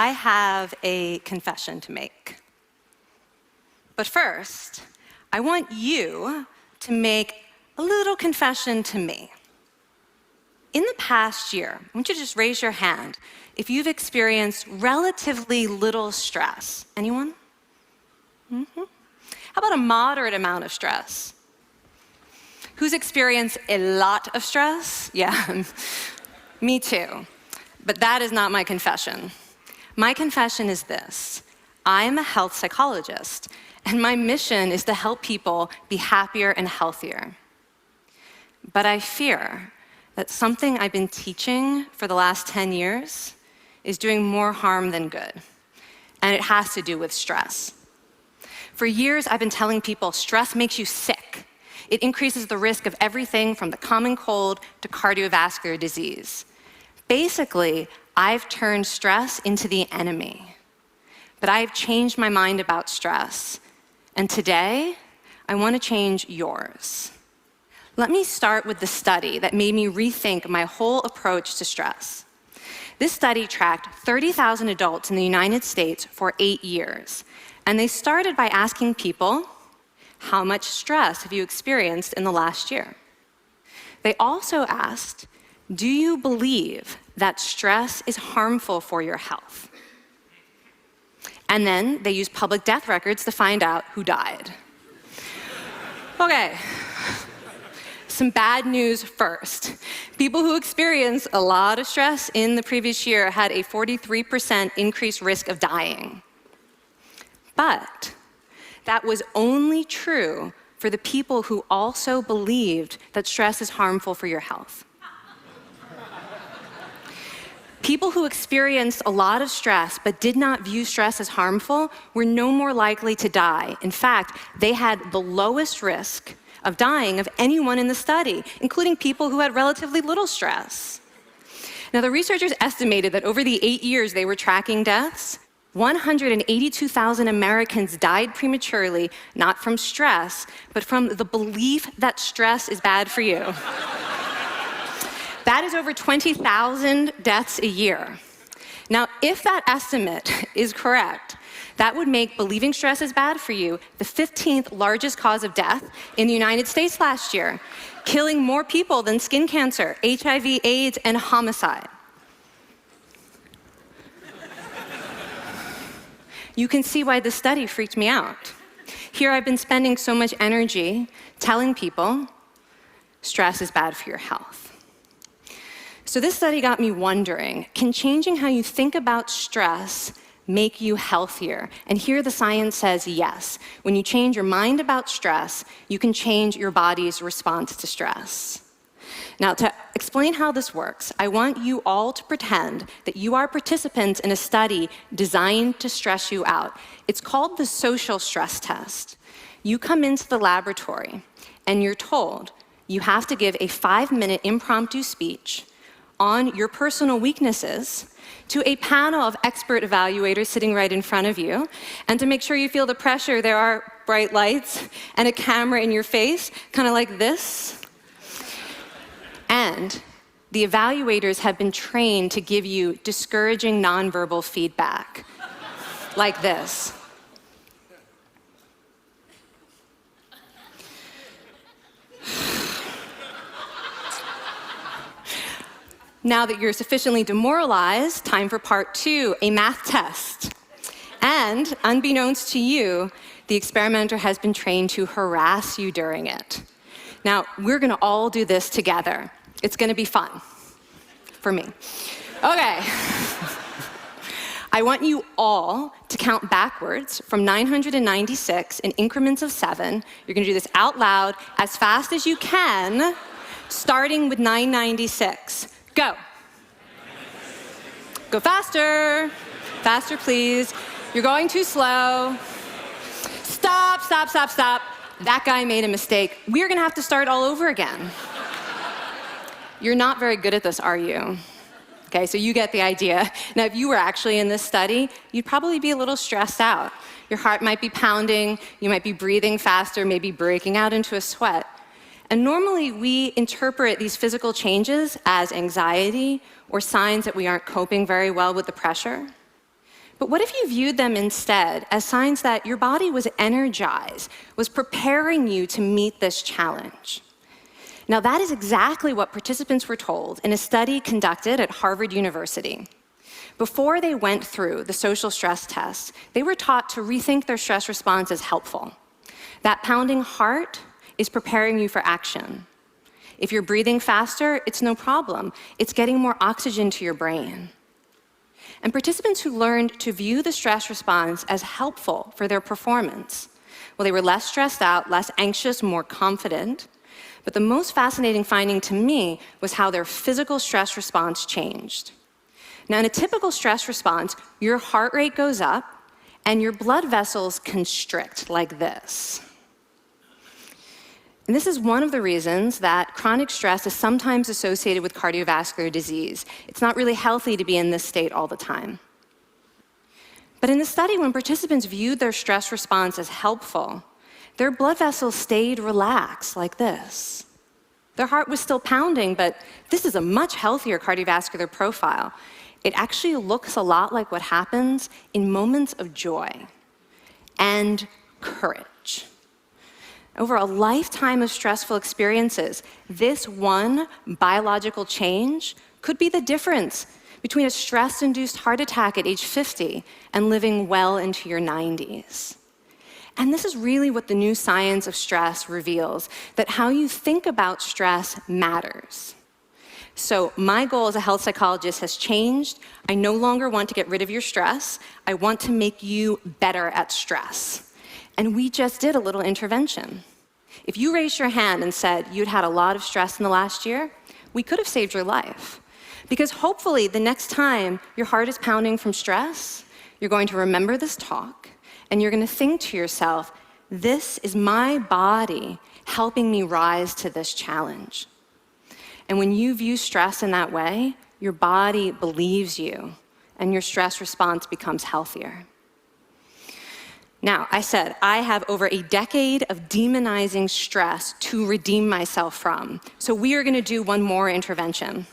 I have a confession to make. But first, I want you to make a little confession to me. In the past year, I want you to just raise your hand if you've experienced relatively little stress. Anyone? How about a moderate amount of stress? Who's experienced a lot of stress? Yeah, me too. But that is not my confession. My confession is this: I am a health psychologist, and my mission is to help people be happier and healthier. But I fear that something I've been teaching for the last 10 years is doing more harm than good, and it has to do with stress. For years, I've been telling people stress makes you sick. It increases the risk of everything from the common cold to cardiovascular disease. Basically, I've turned stress into the enemy. But I've changed my mind about stress, and today, I want to change yours. Let me start with the study that made me rethink my whole approach to stress. This study tracked 30,000 adults in the United States for 8 years, and they started by asking people, how much stress have you experienced in the last year? They also asked, do you believe that stress is harmful for your health? And then they used public death records to find out who died. Okay. Some bad news first. People who experienced a lot of stress in the previous year had a 43% increased risk of dying. But that was only true for the people who also believed that stress is harmful for your health. People who experienced a lot of stress but did not view stress as harmful were no more likely to die. In fact, they had the lowest risk of dying of anyone in the study, including people who had relatively little stress. Now, the researchers estimated that over the 8 years they were tracking deaths, 182,000 Americans died prematurely, not from stress, but from the belief that stress is bad for you. That is over 20,000 deaths a year. Now, if that estimate is correct, that would make believing stress is bad for you the 15th largest cause of death in the United States last year, killing more people than skin cancer, HIV, AIDS, and homicide. You can see why this study freaked me out. Here I've been spending so much energy telling people stress is bad for your health. So this study got me wondering, can changing how you think about stress make you healthier? And here the science says yes. When you change your mind about stress, you can change your body's response to stress. Now, to explain how this works, I want you all to pretend that you are participants in a study designed to stress you out. It's called the social stress test. You come into the laboratory, and you're told you have to give a 5-minute impromptu speech on your personal weaknesses to a panel of expert evaluators sitting right in front of you. And to make sure you feel the pressure, there are bright lights and a camera in your face, kind of like this. And the evaluators have been trained to give you discouraging nonverbal feedback, like this. Now that you're sufficiently demoralized, time for part 2, a math test. And unbeknownst to you, the experimenter has been trained to harass you during it. Now, we're gonna all do this together. It's gonna be fun, for me. Okay. I want you all to count backwards from 996 in increments of 7. You're gonna do this out loud as fast as you can, starting with 996. Go. Go faster. Faster, please. You're going too slow. Stop, stop, stop, stop. That guy made a mistake. We're gonna have to start all over again. You're not very good at this, are you? Okay, so you get the idea. Now, if you were actually in this study, you'd probably be a little stressed out. Your heart might be pounding, you might be breathing faster, maybe breaking out into a sweat. And normally, we interpret these physical changes as anxiety or signs that we aren't coping very well with the pressure. But what if you viewed them instead as signs that your body was energized, was preparing you to meet this challenge? Now, that is exactly what participants were told in a study conducted at Harvard University. Before they went through the social stress test, they were taught to rethink their stress response as helpful. That pounding heart is preparing you for action. If you're breathing faster, it's no problem. It's getting more oxygen to your brain. And participants who learned to view the stress response as helpful for their performance, well, they were less stressed out, less anxious, more confident. But the most fascinating finding to me was how their physical stress response changed. Now, in a typical stress response, your heart rate goes up and your blood vessels constrict like this. And this is one of the reasons that chronic stress is sometimes associated with cardiovascular disease. It's not really healthy to be in this state all the time. But in the study, when participants viewed their stress response as helpful, their blood vessels stayed relaxed like this. Their heart was still pounding, but this is a much healthier cardiovascular profile. It actually looks a lot like what happens in moments of joy and courage. Over a lifetime of stressful experiences, this one biological change could be the difference between a stress-induced heart attack at age 50 and living well into your 90s. And this is really what the new science of stress reveals, that how you think about stress matters. So my goal as a health psychologist has changed. I no longer want to get rid of your stress. I want to make you better at stress. And we just did a little intervention. If you raised your hand and said you'd had a lot of stress in the last year, we could have saved your life. Because hopefully the next time your heart is pounding from stress, you're going to remember this talk, and you're going to think to yourself, this is my body helping me rise to this challenge. And when you view stress in that way, your body believes you, and your stress response becomes healthier. Now, I said I have over a decade of demonizing stress to redeem myself from. So we are going to do one more intervention.